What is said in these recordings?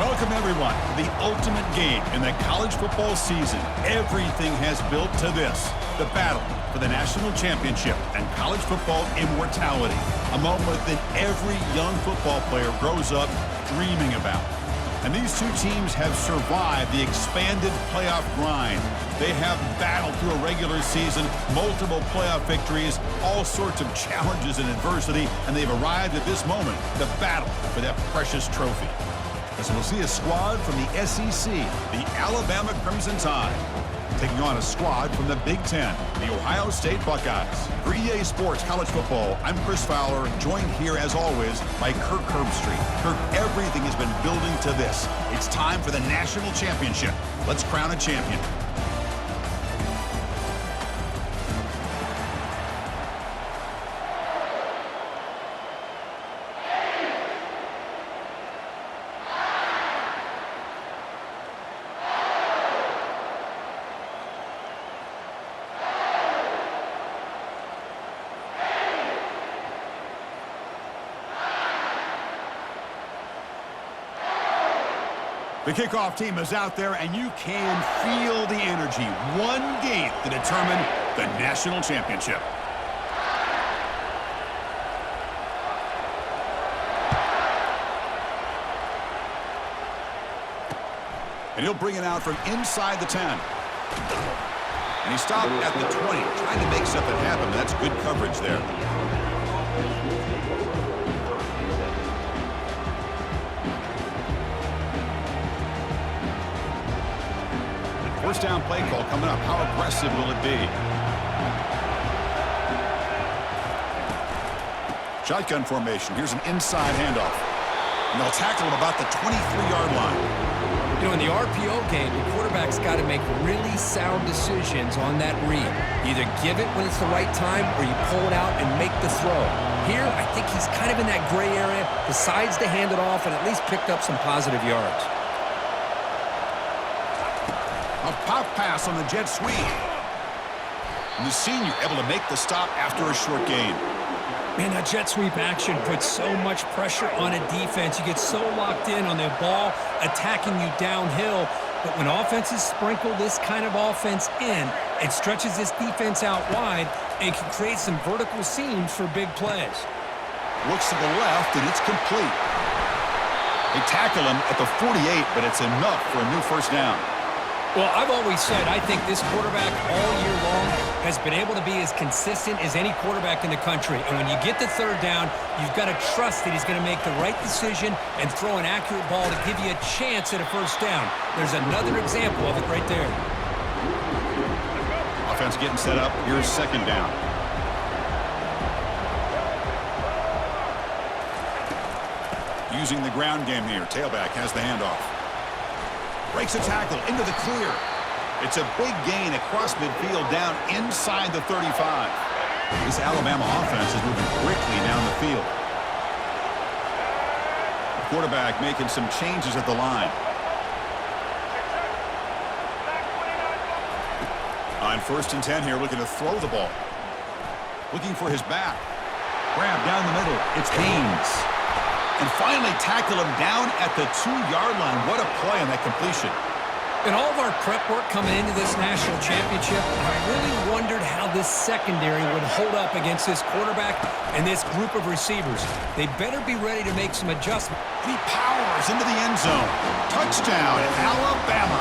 Welcome, everyone, to the ultimate game in the college football season. Everything has built to this, the battle for the national championship and college football immortality, a moment that every young football player grows up dreaming about. And these two teams have survived the expanded playoff grind. They have battled through a regular season, multiple playoff victories, all sorts of challenges and adversity, and they've arrived at this moment, the battle for that precious trophy. As we'll see a squad from the SEC, the Alabama Crimson Tide, taking on a squad from the Big Ten, the Ohio State Buckeyes. For EA Sports College Football, I'm Chris Fowler, joined here as always by Kirk Herbstreit. Kirk, everything has been building to this. It's time for the national championship. Let's crown a champion. The kickoff team is out there, and you can feel the energy. One game to determine the national championship. And he'll bring it out from inside the 10. And he stopped at the 20, trying to make something happen. That's good coverage there. First down play call coming up. How aggressive will it be? Shotgun formation. Here's an inside handoff. And they'll tackle him about the 23-yard line. You know, in the RPO game, the quarterback's got to make really sound decisions on that read. You either give it when it's the right time or you pull it out and make the throw. Here, I think he's kind of in that gray area, decides to hand it off and at least picked up some positive yards. A pop pass on the jet sweep. And the senior able to make the stop after a short gain. Man, that jet sweep action puts so much pressure on a defense. You get so locked in on the ball attacking you downhill. But when offenses sprinkle this kind of offense in, it stretches this defense out wide and can create some vertical seams for big plays. Looks to the left, and it's complete. They tackle him at the 48, but it's enough for a new first down. Well, I've always said I think this quarterback all year long has been able to be as consistent as any quarterback in the country. And when you get the third down, you've got to trust that he's going to make the right decision and throw an accurate ball to give you a chance at a first down. There's another example of it right there. Offense getting set up. Here's second down. Using the ground game here. Tailback has the handoff. Breaks a tackle into the clear. It's a big gain across midfield down inside the 35. This Alabama offense is moving quickly down the field. The quarterback making some changes at the line. On 1st and 10 here, looking to throw the ball. Looking for his back. Grab down the middle. It's Haynes. And finally tackle him down at the 2-yard line. What a play on that completion. In all of our prep work coming into this national championship, I really wondered how this secondary would hold up against this quarterback and this group of receivers. They better be ready to make some adjustments. He powers into the end zone. Touchdown, Alabama.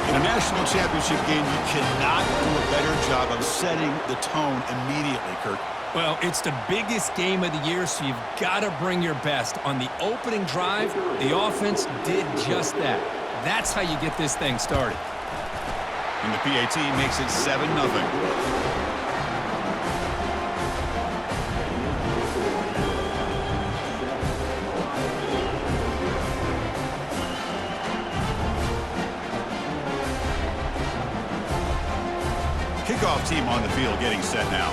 In a national championship game, you cannot do a better job of setting the tone immediately, Kirk. Well, it's the biggest game of the year, so you've got to bring your best. On the opening drive, the offense did just that. That's how you get this thing started. And the PAT makes it 7-0. Kickoff team on the field getting set now.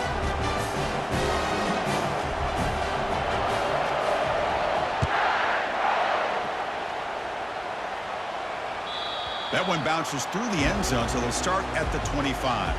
That one bounces through the end zone, so they'll start at the 25.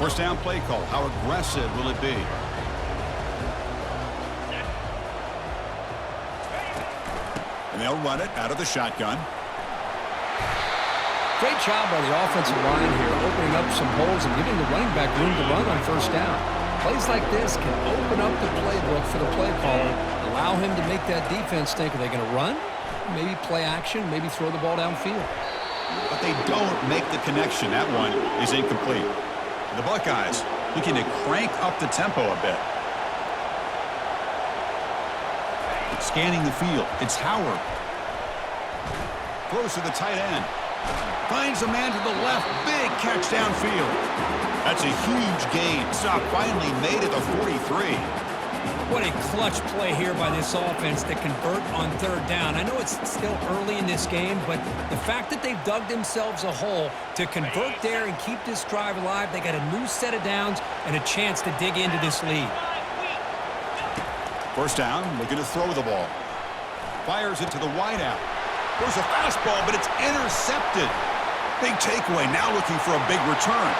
First down play call. How aggressive will it be? And they'll run it out of the shotgun. Great job by the offensive line here, opening up some holes and giving the running back room to run on first down. Plays like this can open up the playbook for the play caller, allow him to make that defense think, are they going to run? Maybe play action, maybe throw the ball downfield. But they don't make the connection. That one is incomplete. The Buckeyes looking to crank up the tempo a bit. Scanning the field. It's Howard. Throws to the tight end. Finds a man to the left. Big catch downfield. That's a huge gain. Stop finally made it to 43. What a clutch play here by this offense to convert on third down. I know it's still early in this game, but the fact that they've dug themselves a hole to convert there and keep this drive alive, they got a new set of downs and a chance to dig into this lead. First down, looking to throw the ball. Fires it to the wideout. There's a fastball, but it's intercepted. Big takeaway, now looking for a big return.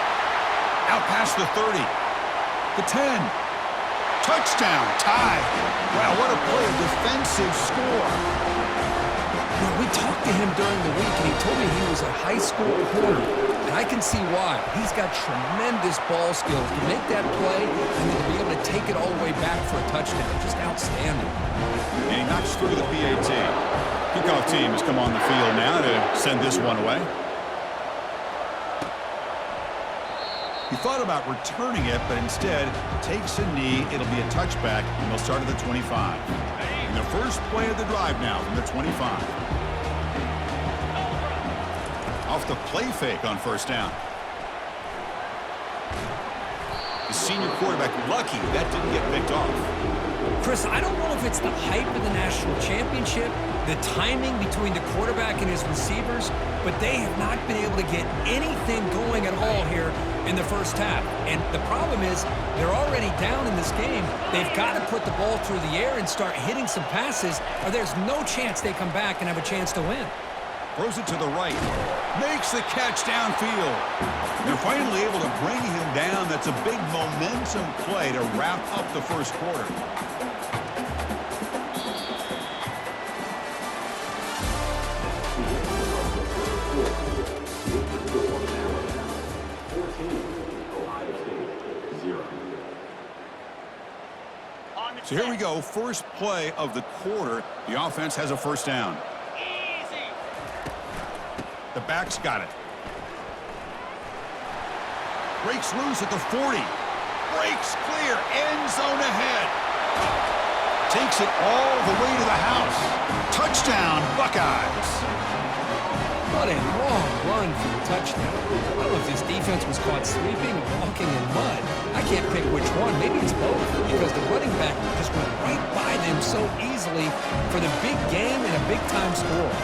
Out past the 30. The 10. Touchdown, tie. Wow, what a play, a defensive score. You know, we talked to him during the week, and he told me he was a high school corner. And I can see why. He's got tremendous ball skills to make that play and then to be able to take it all the way back for a touchdown. Just outstanding. And he knocks through the PAT. Kickoff team has come on the field now to send this one away. He thought about returning it, but instead takes a knee. It'll be a touchback, and they'll start at the 25. And the first play of the drive now from the 25. Off the play fake on first down. The senior quarterback lucky that didn't get picked off. Chris, I don't know if it's the hype of the national championship, the timing between the quarterback and his receivers, but they have not been able to get anything going at all here in the first half. And the problem is they're already down in this game. They've got to put the ball through the air and start hitting some passes, or there's no chance they come back and have a chance to win. Throws it to the right. Makes the catch downfield. They're finally able to bring him down. That's a big momentum play to wrap up the first quarter. So here we go, first play of the quarter. The offense has a first down. The back's got it. Breaks loose at the 40. Breaks clear, end zone ahead. Takes it all the way to the house. Touchdown, Buckeyes. What a long run for the touchdown. I don't know if this defense was caught sleeping or walking in mud. I can't pick which one. Maybe it's both, because the running back just went right by them so easily for the big game and a big-time score.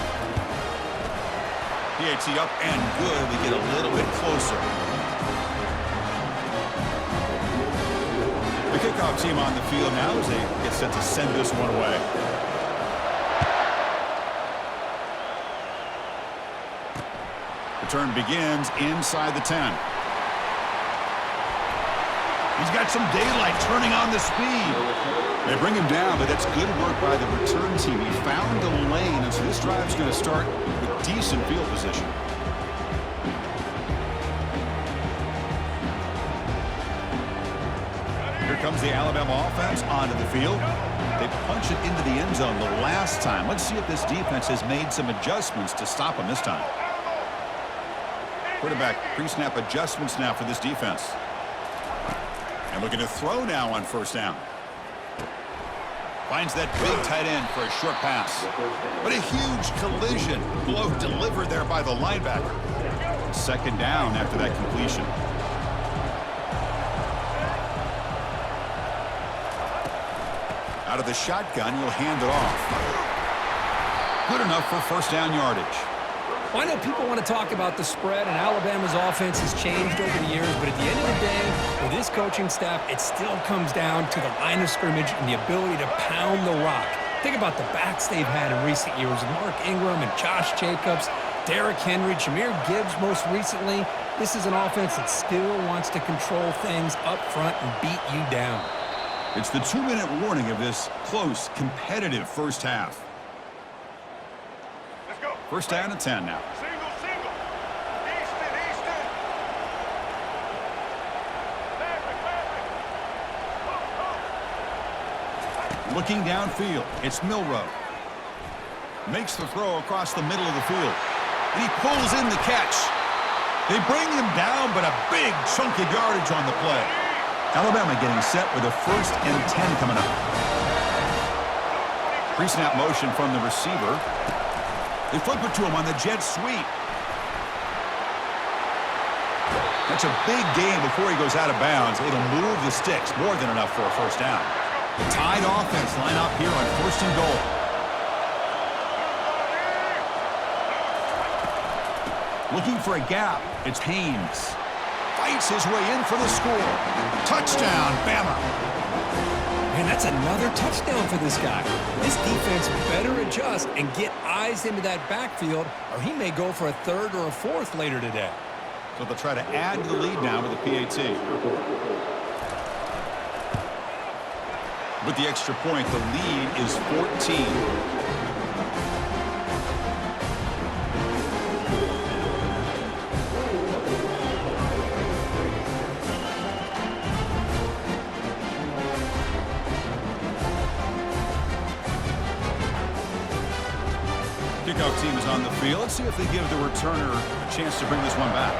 PAT up and good. We get a little bit closer. The kickoff team on the field now as they get set to send this one away. Return begins inside the 10. He's got some daylight turning on the speed. They bring him down, but that's good work by the return team. He found the lane, and so this drive's going to start with decent field position. Here comes the Alabama offense onto the field. They punch it into the end zone the last time. Let's see if this defense has made some adjustments to stop them this time. Quarterback pre-snap adjustments now for this defense. And looking to throw now on first down. Finds that big tight end for a short pass. But a huge collision blow delivered there by the linebacker. Second down after that completion. Out of the shotgun, he'll hand it off. Good enough for first down yardage. Well, I know people want to talk about the spread, and Alabama's offense has changed over the years, but at the end of the day, with this coaching staff, it still comes down to the line of scrimmage and the ability to pound the rock. Think about the backs they've had in recent years, Mark Ingram and Josh Jacobs. Derrick Henry, Jahmyr Gibbs most recently. This is an offense that still wants to control things up front and beat you down. It's the 2-minute warning of this close, competitive first half. Let's go. First down and 10 now. Single. Easton. Maverick. Looking downfield, it's Milroe. Makes the throw across the middle of the field. And he pulls in the catch. They bring him down, but a big chunk of yardage on the play. Alabama getting set with a 1st and 10 coming up. Pre-snap motion from the receiver. They flip it to him on the jet sweep. That's a big gain before he goes out of bounds. It'll move the sticks, more than enough for a first down. The Tide offense line up here on 1st and goal. Looking for a gap, it's Haynes. Fights his way in for the score. Touchdown, Bama. Man, that's another touchdown for this guy. This defense better adjust and get eyes into that backfield, or he may go for a 3rd or a 4th later today. So they'll try to add to the lead now with the PAT. With the extra point, the lead is 14. Kickoff team is on the field. Let's see if they give the returner a chance to bring this one back.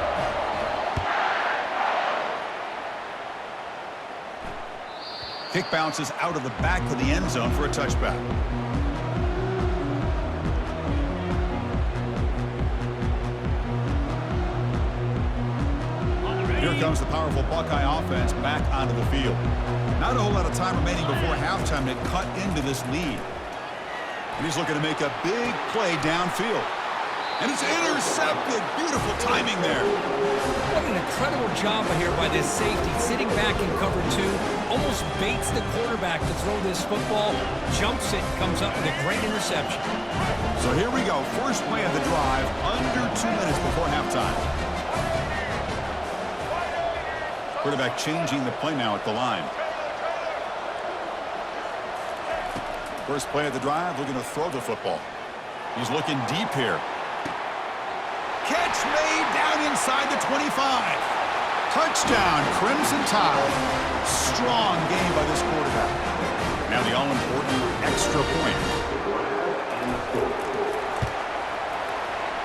Kick bounces out of the back of the end zone for a touchback. Here comes the powerful Buckeye offense back onto the field. Not a whole lot of time remaining before halftime to cut into this lead. And he's looking to make a big play downfield. And it's intercepted. Beautiful timing there. What an incredible job here by this safety, sitting back in cover 2, almost baits the quarterback to throw this football, jumps it, comes up with a great interception. So here we go. First play of the drive, under 2 minutes before halftime. Quarterback changing the play now at the line. First play of the drive, looking to throw the football. He's looking deep here. Catch made down inside the 25. Touchdown, Crimson Tide. Strong game by this quarterback. Now the all-important extra point.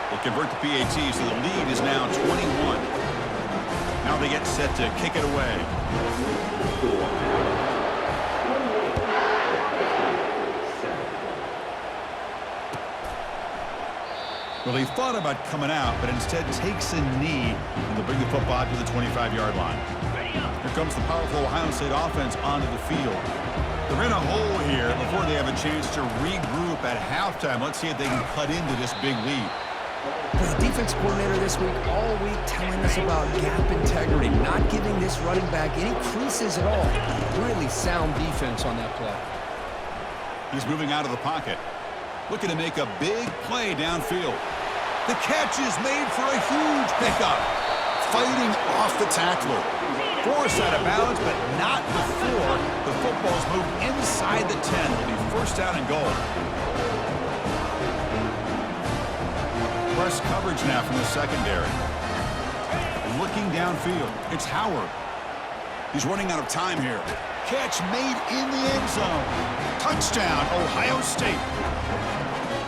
They convert the PAT, so the lead is now 21. Now they get set to kick it away. Well, he thought about coming out, but instead takes a knee, and they'll bring the football to the 25-yard line. Here comes the powerful Ohio State offense onto the field. They're in a hole here before they have a chance to regroup at halftime. Let's see if they can cut into this big lead. The defense coordinator this week, all week, telling us about gap integrity, not giving this running back any creases at all. Really sound defense on that play. He's moving out of the pocket, looking to make a big play downfield. The catch is made for a huge pickup. Fighting off the tackler. Forced out of bounds, but not before the football's moved inside the 10. It'll be first down and goal. Press coverage now from the secondary. Looking downfield, it's Howard. He's running out of time here. Catch made in the end zone. Touchdown, Ohio State.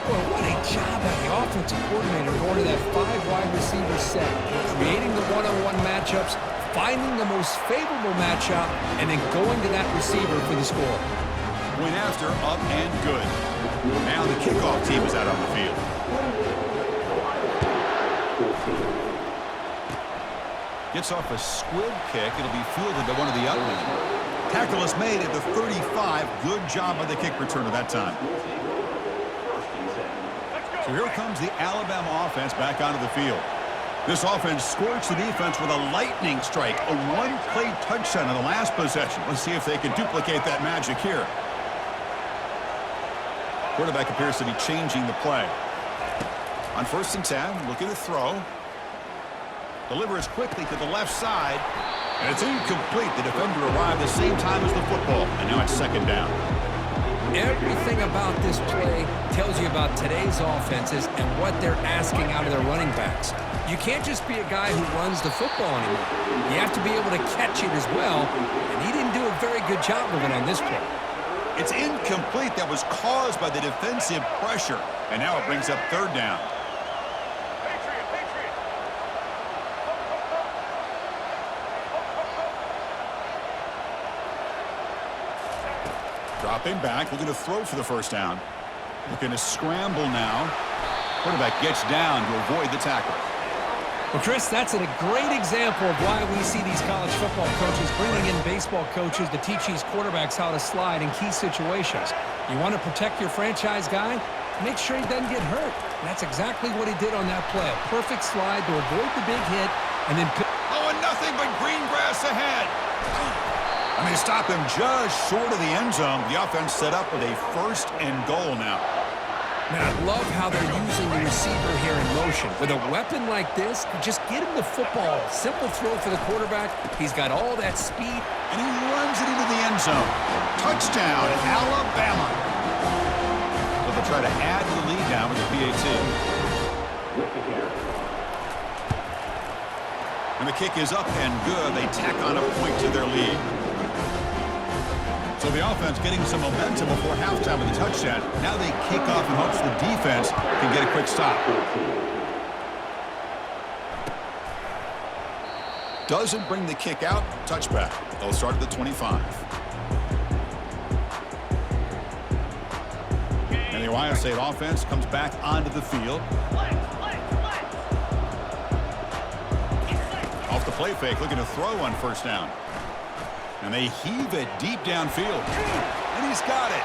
Well, what a job by the offensive coordinator going to that 5-wide receiver set, creating the one-on-one matchups, finding the most favorable matchup, and then going to that receiver for the score. Went after, up and good. Now the kickoff team is out on the field. Gets off a squib kick. It'll be fielded by one of the Utley. Tackle is made at the 35. Good job by the kick returner that time. So here comes the Alabama offense back onto the field. This offense scorched the defense with a lightning strike, a one-play touchdown in the last possession. Let's see if they can duplicate that magic here. Quarterback appears to be changing the play. On 1st and 10, looking to throw. Delivers quickly to the left side. And it's incomplete. The defender arrived the same time as the football. And now it's 2nd down. Everything about this play tells you about today's offenses and what they're asking out of their running backs. You can't just be a guy who runs the football anymore. You have to be able to catch it as well, and he didn't do a very good job of it on this play. It's incomplete. That was caused by the defensive pressure. And now it brings up 3rd down. Dropping back, looking to throw for the 1st down. Looking to scramble now. Quarterback gets down to avoid the tackle. Well, Chris, that's a great example of why we see these college football coaches bringing in baseball coaches to teach these quarterbacks how to slide in key situations. You want to protect your franchise guy? Make sure he doesn't get hurt. And that's exactly what he did on that play. A perfect slide to avoid the big hit and then... Oh, and nothing but green grass ahead. And they stop him just short of the end zone. The offense set up with a 1st and goal now. Man, I love how they're using the receiver here in motion. With a weapon like this, just get him the football. Simple throw for the quarterback. He's got all that speed. And he runs it into the end zone. Touchdown, Alabama. So they'll try to add the lead now with the PAT. And the kick is up and good. They tack on a point to their lead. So the offense getting some momentum before halftime with a touchdown. Now they kick off in hopes the defense can get a quick stop. Doesn't bring the kick out. Touchback. They'll start at the 25. And the Ohio State offense comes back onto the field. Off the play fake, looking to throw on 1st down. And they heave it deep downfield. And he's got it.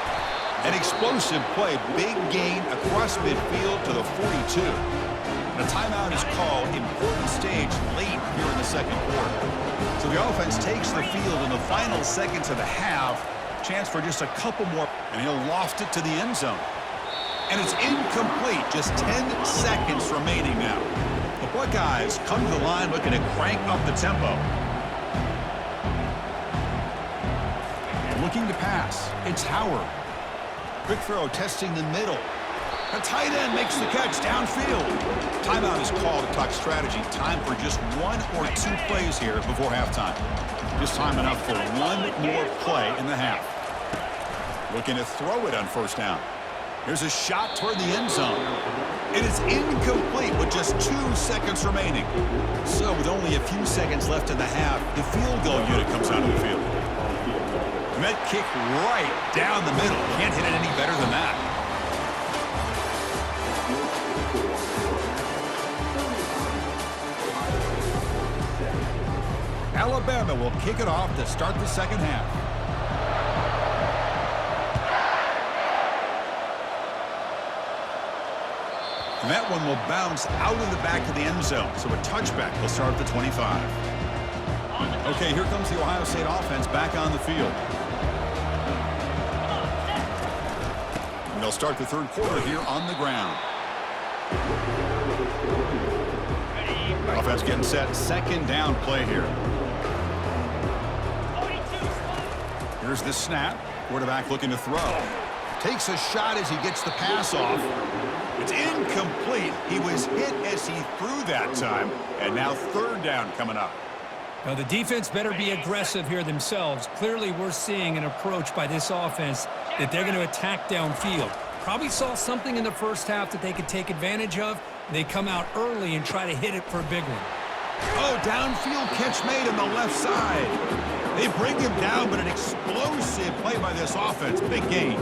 An explosive play. Big gain across midfield to the 42. And a timeout is called. Important stage late here in the 2nd quarter. So the offense takes the field in the final seconds of the half. Chance for just a couple more. And he'll loft it to the end zone. And it's incomplete. Just 10 seconds remaining now. The Buckeyes come to the line looking to crank up the tempo. Looking to pass. It's Howard. Quick throw testing the middle. The tight end makes the catch downfield. Timeout is called to talk strategy. Time for just 1 or 2 plays here before halftime. Just time enough for 1 more play in the half. Looking to throw it on 1st down. Here's a shot toward the end zone. It is incomplete with just 2 seconds remaining. So with only a few seconds left in the half, the field goal unit comes out of the field. Met kick right down the middle. Can't hit it any better than that. Alabama will kick it off to start the 2nd half. And that one will bounce out of the back of the end zone. So a touchback will start at the 25. Okay, here comes the Ohio State offense back on the field. They'll start the 3rd quarter here on the ground. Offense getting set. 2nd down play here. Here's the snap. Quarterback looking to throw. Takes a shot as he gets the pass off. It's incomplete. He was hit as he threw that time. And now 3rd down coming up. Now, the defense better be aggressive here themselves. Clearly, we're seeing an approach by this offense that they're going to attack downfield. Probably saw something in the 1st half that they could take advantage of. They come out early and try to hit it for a big one. Oh, downfield catch made on the left side. They bring him down, but an explosive play by this offense. Big gain.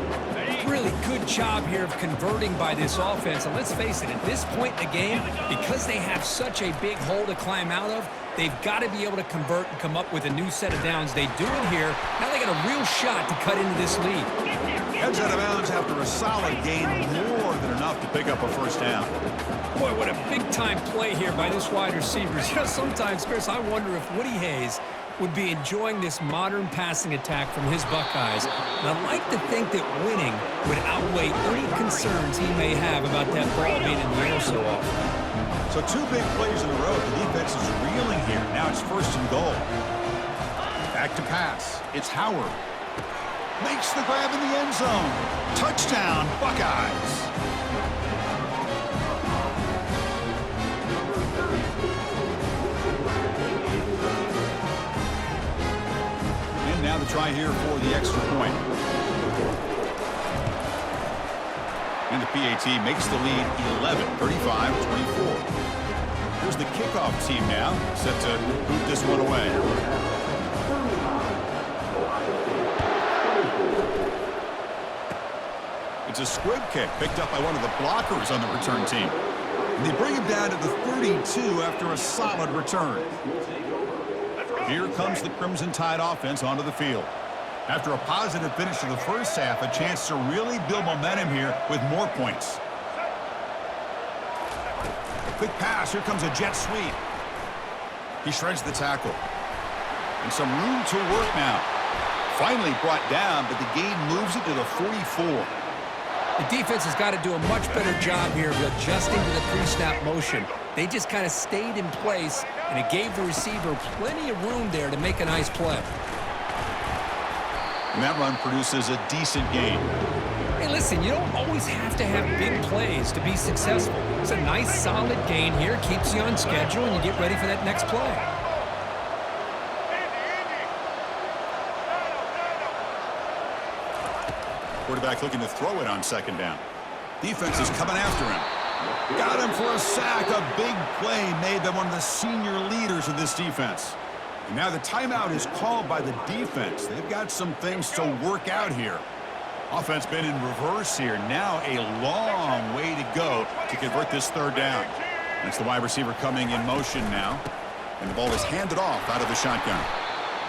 Really good job here of converting by this offense. And let's face it, at this point in the game, because they have such a big hole to climb out of, they've got to be able to convert and come up with a new set of downs. They do it here. Now they got a real shot to cut into this lead. Heads out of bounds after a solid gain, more than enough to pick up a 1st down. Boy, what a big-time play here by this wide receiver. You know, sometimes, Chris, I wonder if Woody Hayes would be enjoying this modern passing attack from his Buckeyes. And I'd like to think that winning would outweigh any concerns he may have about that ball being in the air so often. So 2 big plays in a row. The defense is reeling here. Now it's 1st and goal. Back to pass. It's Howard. Makes the grab in the end zone. Touchdown, Buckeyes. And now the try here for the extra point. And the PAT makes the lead 11, 35-24. Here's the kickoff team now, set to boot this one away. It's a squib kick picked up by one of the blockers on the return team. And they bring him down to the 32 after a solid return. Here comes the Crimson Tide offense onto the field. After a positive finish to the first half, a chance to really build momentum here with more points. Quick pass. Here comes a jet sweep. He shreds the tackle. And some room to work now. Finally brought down, but the gain moves it to the 44. The defense has got to do a much better job here of adjusting to the pre-snap motion. They just kind of stayed in place, and it gave the receiver plenty of room there to make a nice play. And that run produces a decent gain. Hey, listen, you don't always have to have big plays to be successful. It's a nice, solid gain here. Keeps you on schedule, and you get ready for that next play. Quarterback looking to throw it on 2nd down. Defense is coming after him. Got him for a sack. A big play made by one of the senior leaders of this defense. And now the timeout is called by the defense. They've got some things to work out here. Offense been in reverse here. Now a long way to go to convert this 3rd down. And it's the wide receiver coming in motion now. And the ball is handed off out of the shotgun.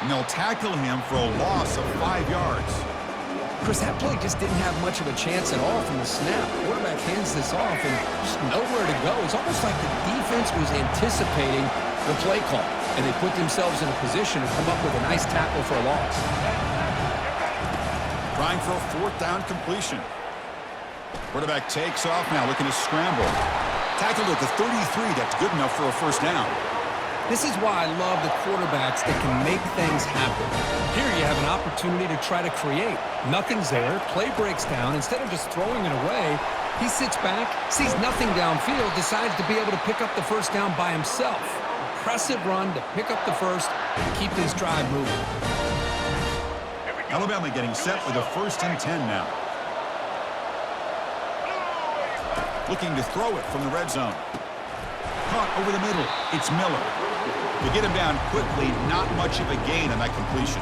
And they'll tackle him for a loss of 5 yards. Chris, that play just didn't have much of a chance at all from the snap. Quarterback hands this off and just nowhere to go. It's almost like the defense was anticipating the play call, and they put themselves in a position to come up with a nice tackle for a loss. Trying for a 4th down completion. Quarterback takes off now, looking to scramble. Tackled at the 33. That's good enough for a 1st down. This is why I love the quarterbacks that can make things happen. Here you have an opportunity to try to create. Nothing's there. Play breaks down. Instead of just throwing it away, he sits back, sees nothing downfield, decides to be able to pick up the 1st down by himself. Impressive run to pick up the 1st and keep this drive moving. Alabama getting set with a 1st and 10 now. Looking to throw it from the red zone. Caught over the middle. It's Miller. To get him down quickly, not much of a gain on that completion.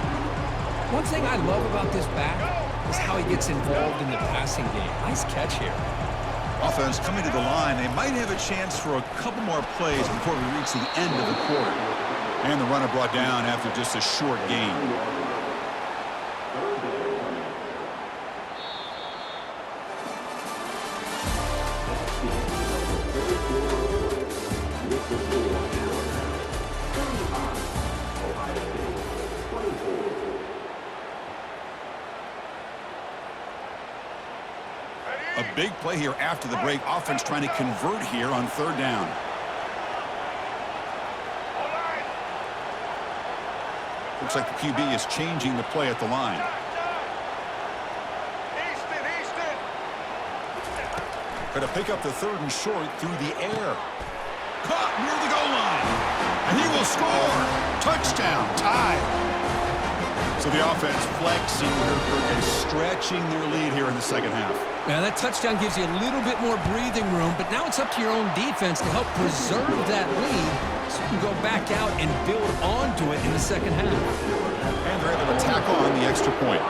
One thing I love about this back is how he gets involved in the passing game. Nice catch here. Offense coming to the line. They might have a chance for a couple more plays before we reach the end of the quarter. And the runner brought down after just a short gain. A big play here after the break. Offense trying to convert here on 3rd down. Looks like the QB is changing the play at the line. Going to pick up the 3rd and short through the air. Caught near the goal line. And he will score. Touchdown. Tie. So the offense flexing and stretching their lead here in the 2nd half. Now that touchdown gives you a little bit more breathing room, but now it's up to your own defense to help preserve that lead so you can go back out and build onto it in the 2nd half. And they're able to tack on the extra point.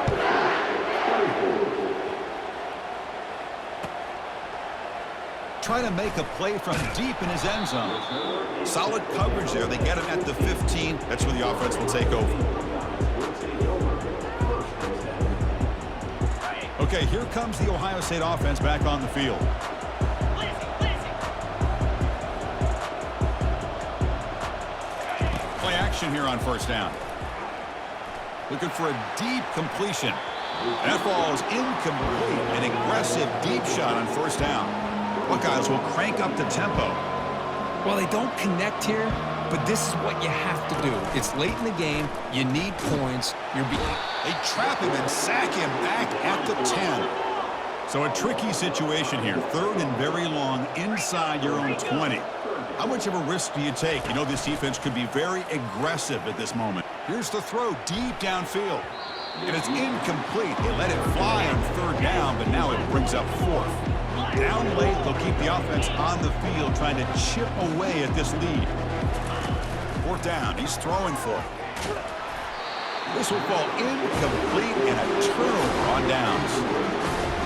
Trying to make a play from deep in his end zone. Solid coverage there. They get him at the 15. That's where the offense will take over. Okay, here comes the Ohio State offense back on the field. Play action here on 1st down. Looking for a deep completion. That ball is incomplete. An aggressive deep shot on first down. Buckeyes will crank up the tempo. Well, they don't connect here, but this is what you have to do. It's late in the game. You need points. They trap him and sack him back at the 10. So a tricky situation here. Third and very long inside your own 20. How much of a risk do you take? You know this defense could be very aggressive at this moment. Here's the throw deep downfield. And it's incomplete. They let it fly on third down, but now it brings up fourth. Down late, they'll keep the offense on the field trying to chip away at this lead. Fourth down, he's throwing for it. This will fall incomplete and a turnover on downs.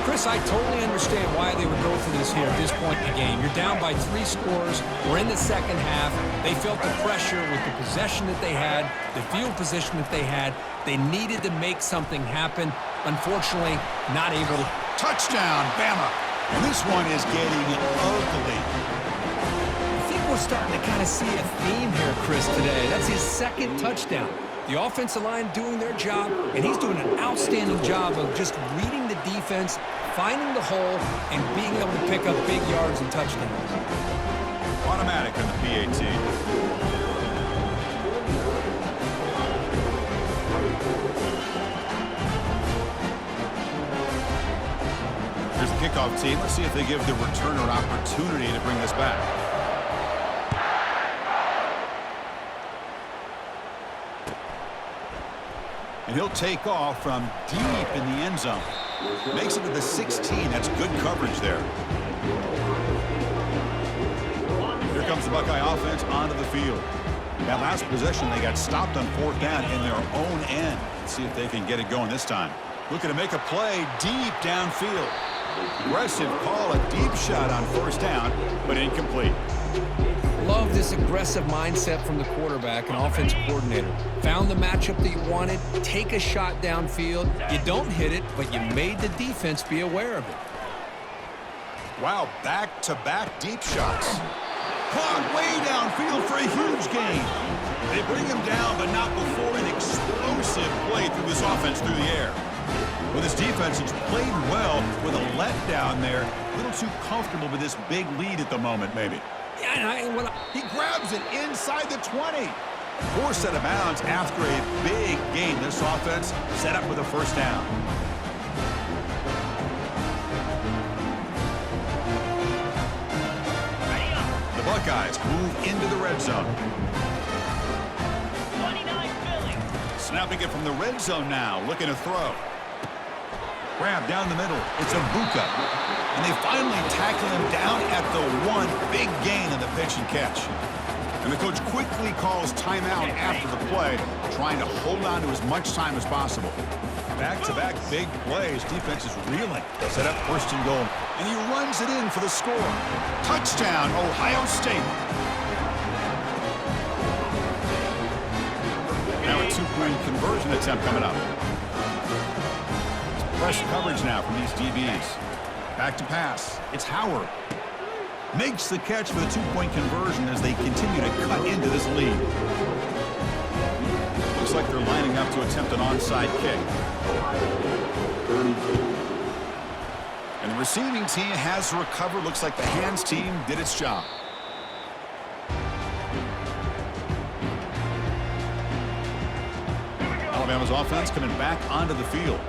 Chris, I totally understand why they would go for this here at this point in the game. You're down by 3 scores. We're in the second half. They felt the pressure with the possession that they had, the field position that they had. They needed to make something happen. Unfortunately, not able to. Touchdown, Bama. And this one is getting ugly. I think we're starting to kind of see a theme here, Chris, today. That's his second touchdown. The offensive line doing their job, and he's doing an outstanding job of just reading the defense, finding the hole, and being able to pick up big yards and touchdowns. Automatic on the PAT. Here's the kickoff team. Let's see if they give the returner an opportunity to bring this back. And he'll take off from deep in the end zone. Makes it to the 16. That's good coverage there. Here comes the Buckeye offense onto the field. That last possession, they got stopped on fourth down in their own end. Let's see if they can get it going this time. Looking to make a play deep downfield. Aggressive call, a deep shot on first down, but incomplete. Love this aggressive mindset from the quarterback and offensive coordinator. Found the matchup that you wanted, take a shot downfield. You don't hit it, but you made the defense be aware of it. Wow, back-to-back deep shots. Caught way downfield for a huge gain. They bring him down, but not before an explosive play through this offense through the air. With his defense, it's played well with a letdown there. A little too comfortable with this big lead at the moment, maybe. He grabs it inside the 20. Forced out of bounds after a big gain. This offense set up with a first down. The Buckeyes move into the red zone. 29 Philly. Snapping it from the red zone now, looking to throw. Grab down the middle. It's Ibuka. And they finally tackle him down at the 1. Big gain in the pitch and catch. And the coach quickly calls timeout after the play, trying to hold on to as much time as possible. Back-to-back big plays. Defense is reeling. Set up first and goal. And he runs it in for the score. Touchdown, Ohio State. Now a 2-point conversion attempt coming up. Fresh coverage now from these DBs. Back to pass. It's Howard. Makes the catch for the 2-point conversion as they continue to cut into this lead. Looks like they're lining up to attempt an onside kick. And the receiving team has recovered. Looks like the hands team did its job. Alabama's offense coming back onto the field.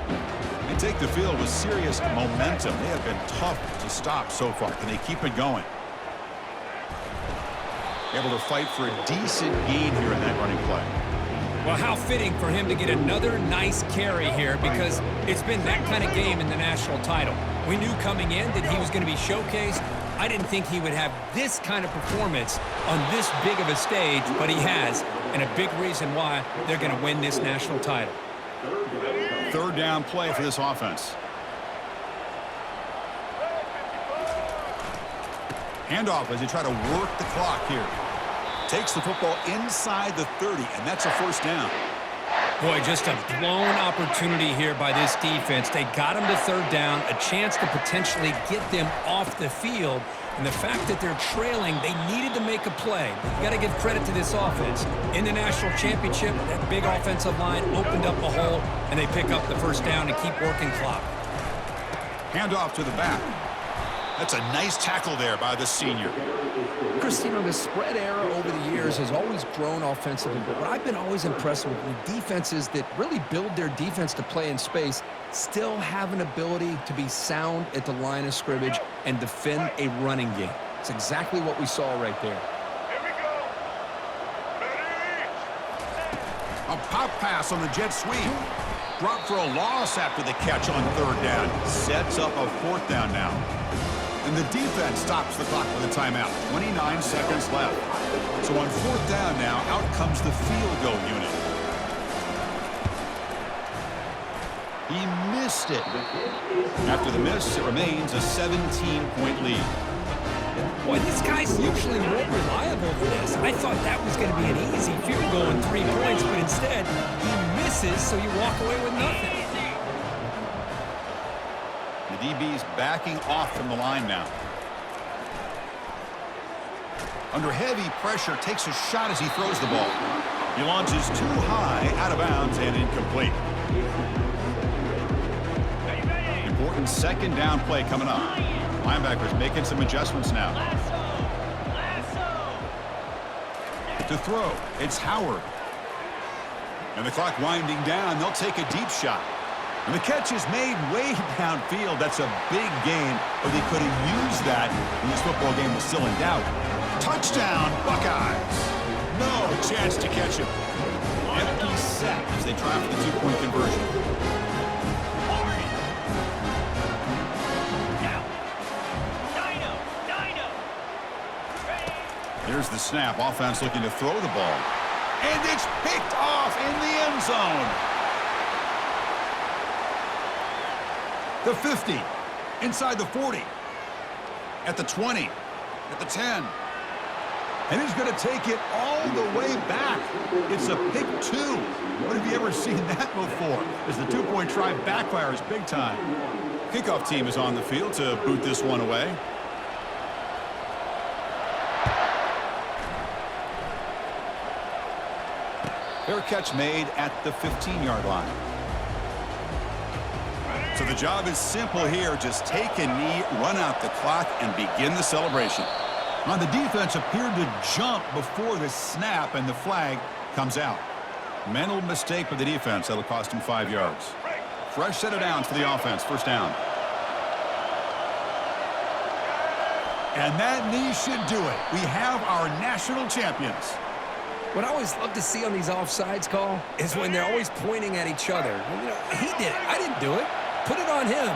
They take the field with serious momentum. They have been tough to stop so far. Can they keep it going? Able to fight for a decent gain here in that running play. Well, how fitting for him to get another nice carry here, because it's been that kind of game in the national title. We knew coming in that he was going to be showcased. I didn't think he would have this kind of performance on this big of a stage, but he has, and a big reason why they're going to win this national title. Third down play for this offense. Handoff as they try to work the clock here. Takes the football inside the 30, and that's a first down. Boy, just a blown opportunity here by this defense. They got him to third down, a chance to potentially get them off the field. And the fact that they're trailing, they needed to make a play. You got to give credit to this offense. In the national championship, that big offensive line opened up a hole, and they pick up the first down and keep working clock. Handoff to the back. That's a nice tackle there by the senior. Christine, the spread era over the years has always grown offensively, but what I've been always impressed with defenses that really build their defense to play in space still have an ability to be sound at the line of scrimmage and defend a running game. It's exactly what we saw right there. Here we go. Ready? A pop pass on the jet sweep. Drop for a loss after the catch on third down. Sets up a fourth down now. And the defense stops the clock with a timeout. 29 seconds left. So on fourth down now, out comes the field goal unit. He missed it. After the miss, it remains a 17-point lead. Boy, this guy's usually more reliable than this. I thought that was going to be an easy field goal in 3 points, but instead, he misses, so you walk away with nothing. The DB's backing off from the line now. Under heavy pressure, takes a shot as he throws the ball. He launches too high, out of bounds, and incomplete. Important second down play coming up. Linebackers making some adjustments now. To throw, it's Howard. And the clock winding down, they'll take a deep shot. And the catch is made way downfield. That's a big gain, but they could have used that when this football game was still in doubt. Touchdown, Buckeyes. No chance to catch him. Empty set as they try for the 2-point conversion. Here's the snap. Offense looking to throw the ball. And it's picked off in the end zone. The 50, inside the 40, at the 20, at the 10. And he's going to take it all the way back. It's a pick 2. What have you ever seen that before? As the 2-point try backfires big time. Kickoff team is on the field to boot this one away. Fair catch made at the 15-yard line. So the job is simple here. Just take a knee, run out the clock, and begin the celebration. Now the defense appeared to jump before the snap, and the flag comes out. Mental mistake by the defense. That'll cost him 5 yards. Fresh set of downs for the offense. First down. And that knee should do it. We have our national champions. What I always love to see on these offsides call is when they're always pointing at each other. Well, he did it. I didn't do it. Put it on him.